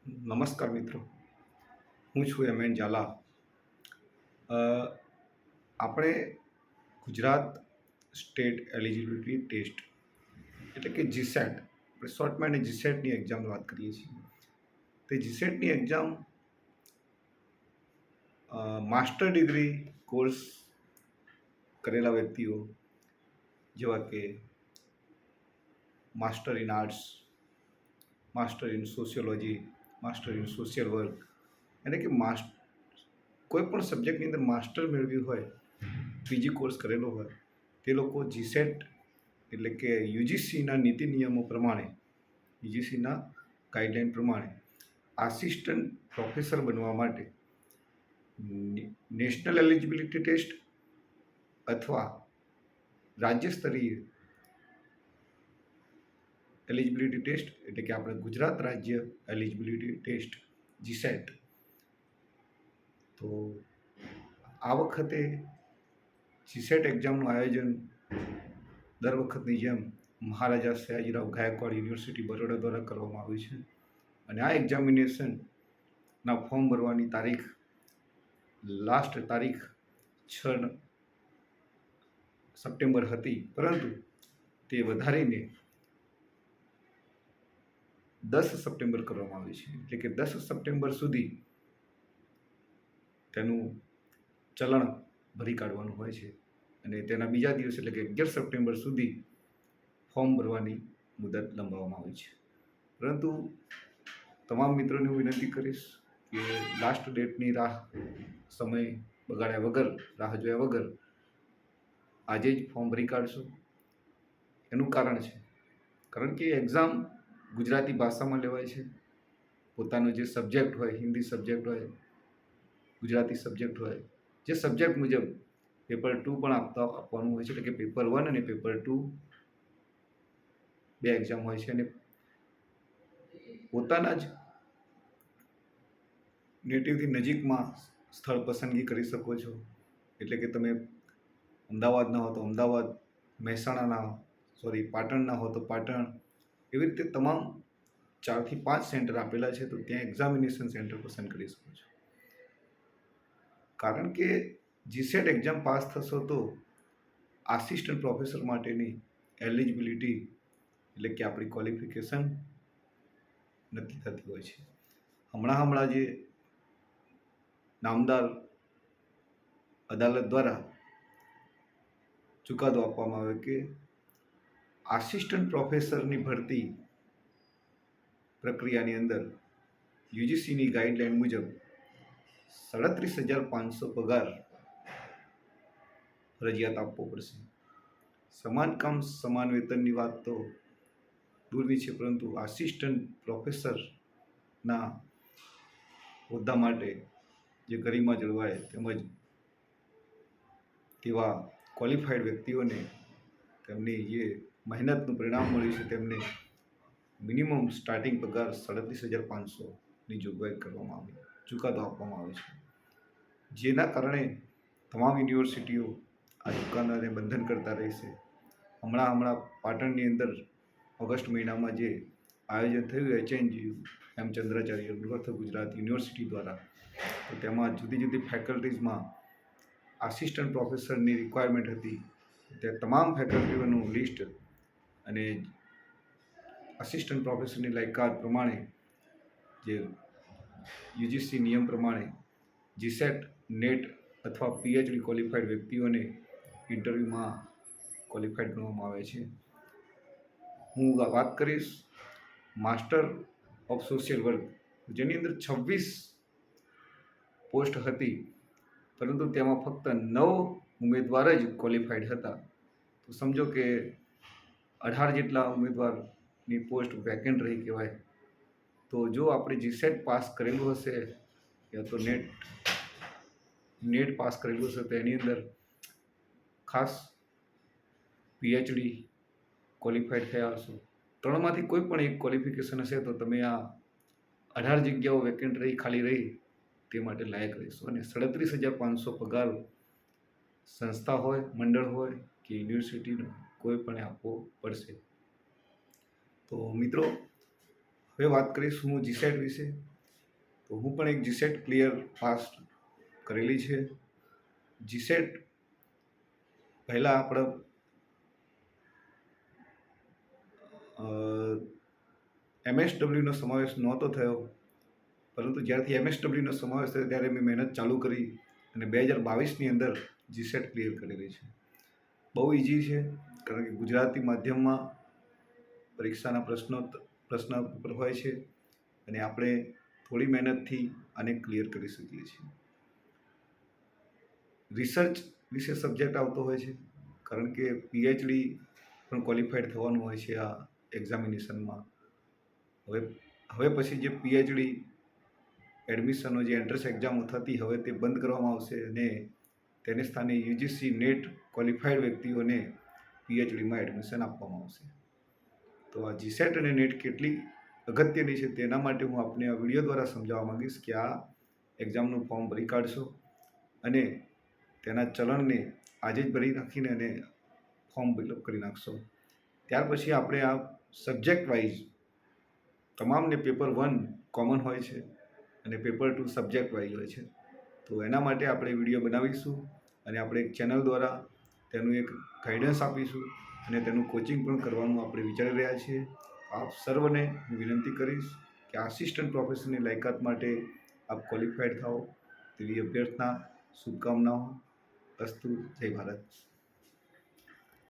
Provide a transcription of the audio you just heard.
નમસ્કાર મિત્રો, હું છું એમ ઝાલા. અ, આપણે ગુજરાત સ્ટેટ એલિજિબિલિટી ટેસ્ટ એટલે કે જીસેટ, આપણે શોર્ટમાં એને જીસેટની એક્ઝામની વાત કરીએ છીએ. તે જીસેટની એક્ઝામ માસ્ટર ડિગ્રી કોર્સ કરેલા વ્યક્તિઓ જેવા કે master in arts, master in sociology, master in social work, એટલે કે કોઈ પણ સબ્જેક્ટની અંદર માસ્ટર મેળવ્યું હોય, પીજી કોર્સ કરેલો હોય, તે લોકો જીસેટ એટલે કે યુજીસીના નીતિ નિયમો પ્રમાણે, યુજીસીના ગાઈડલાઈન પ્રમાણે આસિસ્ટન્ટ પ્રોફેસર બનવા માટે નેશનલ એલિજિબિલિટી ટેસ્ટ અથવા રાજ્ય સ્તરીય એલિજિબિલિટી ટેસ્ટ એટલે કે આપણે ગુજરાત રાજ્ય એલિજિબિલિટી ટેસ્ટ જીસેટ. તો આ વખતે જીસેટ એક્ઝામનું આયોજન દર વખતની જેમ મહારાજા સયાજીરાવ ગાયકવાડ યુનિવર્સિટી બરોડા દ્વારા કરવામાં આવ્યું છે. અને આ એક્ઝામિનેશનના ફોર્મ ભરવાની લાસ્ટ તારીખ 6 સપ્ટેમ્બર હતી, પરંતુ તે વધારીને 10 સપ્ટેમ્બર કરવામાં આવી છે. એટલે કે 10 સપ્ટેમ્બર સુધી તેનું ચલણ ભરી કાઢવાનું હોય છે અને તેના બીજા દિવસ એટલે કે 11 સપ્ટેમ્બર સુધી ફોર્મ ભરવાની મુદત લંબાવવામાં આવી છે. પરંતુ તમામ મિત્રોને હું વિનંતી કરીશ કે લાસ્ટ ડેટની સમય બગાડ્યા વગર, રાહ જોયા વગર આજે જ ફોર્મ ભરી કાઢશો. એનું કારણ કે એક્ઝામ ગુજરાતી ભાષામાં લેવાય છે. પોતાનો જે સબ્જેક્ટ હોય, હિન્દી સબ્જેક્ટ હોય, ગુજરાતી સબ્જેક્ટ હોય, જે સબ્જેક્ટ મુજબ પેપર 2 પણ આપવાનું હોય છે. એટલે કે પેપર 1 અને પેપર 2 બે એક્ઝામ હોય છે અને પોતાના જ નેટિવથી નજીકમાં સ્થળ પસંદગી કરી શકો છો. એટલે કે તમે અમદાવાદના હો તો અમદાવાદ, પાટણના હો તો પાટણ, એવી રીતે તમામ 4 થી 5 સેન્ટર આપેલા છે. તો ત્યાં એક્ઝામિનેશન સેન્ટર પસંદ કરી શકો છો. કારણ કે જીસેટ એક્ઝામ પાસ થશો તો આસિસ્ટન્ટ પ્રોફેસર માટેની એલિજિબિલિટી એટલે કે આપણી ક્વોલિફિકેશન નક્કી થતી હોય છે. હમણાં જે નામદાર અદાલત દ્વારા ચુકાદો આપવામાં આવ્યો કે આસિસ્ટન્ટ પ્રોફેસરની ભરતી પ્રક્રિયાની અંદર યુજીસીની ગાઈડલાઈન મુજબ 37,500 પગાર ફરજિયાત આપવો પડશે. સમાન કામ સમાન વેતનની વાત તો દૂરની છે, પરંતુ આસિસ્ટન્ટ પ્રોફેસરના હોદ્દા માટે જે ગરિમા જળવાય તેમજ તેવા ક્વોલિફાઈડ વ્યક્તિઓને તેમની જે મહેનતનું પરિણામ મળ્યું છે તેમને મિનિમમ સ્ટાર્ટિંગ પગાર 37,500ની જોગવાઈ કરવામાં આવી, ચુકાદો આપવામાં આવે છે. જેના કારણે તમામ યુનિવર્સિટીઓ આ ચુકાદાને બંધન કરતા રહેશે. હમણાં પાટણની અંદર ઓગસ્ટ મહિનામાં જે આયોજન થયું HNGU Hemchandracharya north Gujarat university દ્વારા, તો તેમાં જુદી ફેકલ્ટીઝમાં આસિસ્ટન્ટ પ્રોફેસરની રિક્વાયરમેન્ટ હતી. તે તમામ ફેકલ્ટીઓનું લિસ્ટ અને આસિસ્ટન્ટ પ્રોફેસરની લાયકાત પ્રમાણે જે યુજીસી નિયમ પ્રમાણે જીસેટ, નેટ અથવા પીએચડી ક્વોલિફાઈડ વ્યક્તિઓને ઇન્ટરવ્યૂમાં ક્વોલિફાઈડ ગણવામાં આવે છે. હું વાત કરીશ માસ્ટર ઓફ સોશિયલ વર્ક, જેની અંદર 26 પોસ્ટ હતી, પરંતુ તેમાં ફક્ત 9 ઉમેદવાર જ ક્વોલિફાઈડ હતા. તો સમજો કે 18 જેટલા ઉમેદવારની પોસ્ટ વેકેન્ટ રહી કહેવાય. તો જો આપણે જીસેટ પાસ કરેલું હશે યા તો નેટ પાસ કરેલું હશે તો એની અંદર ખાસ પીએચડી ક્વોલિફાઈડ થયા હશો. 3માંથી કોઈ પણ એક ક્વોલિફિકેશન હશે તો તમે આ 18 જગ્યાઓ વેકેન્ટ ખાલી રહી તે માટે લાયક રહેશો. અને 37,500 પગાર સંસ્થા હોય, મંડળ હોય કે યુનિવર્સિટીનો કોઈ પણ આપવો પડશે. તો મિત્રો, હવે વાત કરીશ હું જીસેટ વિશે. તો હું પણ એક જીસેટ ક્લિયર પાસ કરેલી છે. જીસેટ પહેલાં આપણે MSWનો સમાવેશ નહોતો થયો, પરંતુ જ્યારથી MSWનો સમાવેશ થયો ત્યારે મેં મહેનત ચાલુ કરી અને 2022ની અંદર જીસેટ ક્લિયર કરેલી છે. બહુ ઇઝી છે, કારણ કે ગુજરાતી માધ્યમમાં પરીક્ષાના પ્રશ્ન પેપર હોય છે અને આપણે થોડી મહેનતથી આને ક્લિયર કરી શકીએ છીએ. રિસર્ચ વિશે સબ્જેક્ટ આવતો હોય છે, કારણ કે PhD પણ ક્વોલિફાઈડ થવાનું હોય છે આ એક્ઝામિનેશનમાં. હવે પછી જે PhD એડમિશનનો જે એન્ટ્રન્સ એક્ઝામો થતી, હવે તે બંધ કરવામાં આવશે અને તેને સ્થાને UGC નેટ ક્વોલિફાઈડ વ્યક્તિઓને PhDમાં એડમિશન આપવામાં આવશે. તો આ જીસેટ અને નેટ કેટલી અગત્યની છે તેના માટે હું આપને આ વિડીયો દ્વારા સમજાવવા માંગીશ કે આ એક્ઝામનું ફોર્મ ભરી કાઢશો અને તેના ચલણને આજે જ ભરી નાખીને અને ફોર્મ ફિલઅપ કરી નાખશો. ત્યાર પછી આપણે આ સબ્જેક્ટ વાઇઝ તમામને પેપર 1 કોમન હોય છે અને પેપર 2 સબ્જેક્ટ વાઇઝ હોય છે. તો એના માટે આપણે વિડીયો બનાવીશું અને આપણે એક ચેનલ દ્વારા તેનું એક ગાઈડન્સ આપીશું અને તેનું કોચિંગ પણ કરવાનું આપણે વિચારી રહ્યા છીએ. આપ સર્વને હું વિનંતી કરીશ કે આસિસ્ટન્ટ પ્રોફેસરની લાયકાત માટે આપ ક્વોલિફાઈડ થાઓ તેવી અભ્યર્થના, શુભકામનાઓ. અસ્તુ. જય ભારત.